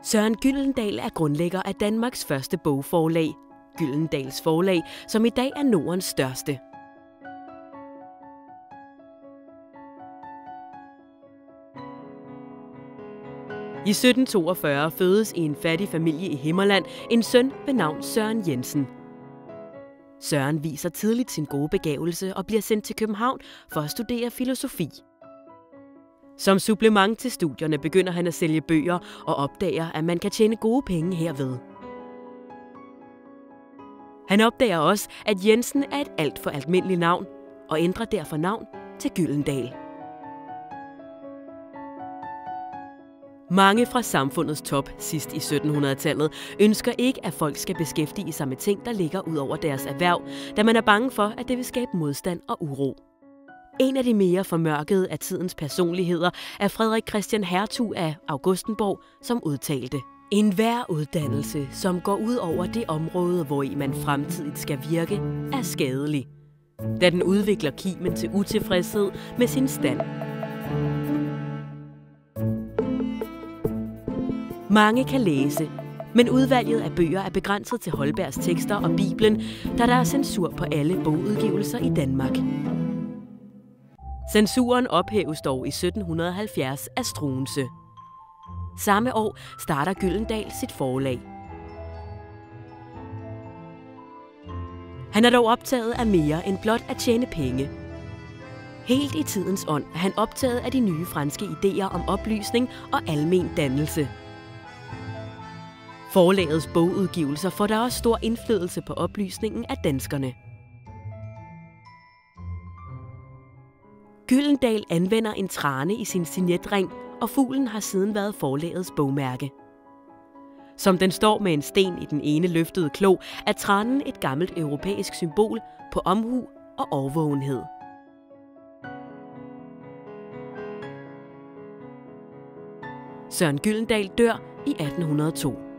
Søren Gyldendal er grundlægger af Danmarks første bogforlag, Gyldendals Forlag, som i dag er Nordens største. I 1742 fødes i en fattig familie i Himmerland en søn ved navn Søren Jensen. Søren viser tidligt sin gode begavelse og bliver sendt til København for at studere filosofi. Som supplement til studierne begynder han at sælge bøger og opdager, at man kan tjene gode penge herved. Han opdager også, at Jensen er et alt for almindeligt navn og ændrer derfor navn til Gyldendal. Mange fra samfundets top sidst i 1700-tallet ønsker ikke, at folk skal beskæftige sig med ting, der ligger ud over deres erhverv, da man er bange for, at det vil skabe modstand og uro. En af de mere formørkede af tidens personligheder er Frederik Christian Hertug af Augustenborg, som udtalte: "Enhver uddannelse, som går ud over det område, hvori man fremtidigt skal virke, er skadelig, da den udvikler kimen til utilfredshed med sin stand." Mange kan læse, men udvalget af bøger er begrænset til Holbergs tekster og Bibelen, da der er censur på alle bogudgivelser i Danmark. Censuren ophæves dog i 1770 af Struensee. Samme år starter Gyldendal sit forlag. Han er dog optaget af mere end blot at tjene penge. Helt i tidens ånd er han optaget af de nye franske idéer om oplysning og almen dannelse. Forlagets bogudgivelser får da også stor indflydelse på oplysningen af danskerne. Gyldendal anvender en trane i sin signetring, og fuglen har siden været forlagets bogmærke. Som den står med en sten i den ene løftede klo, er tranen et gammelt europæisk symbol på omhu og årvågenhed. Søren Gyldendal dør i 1802.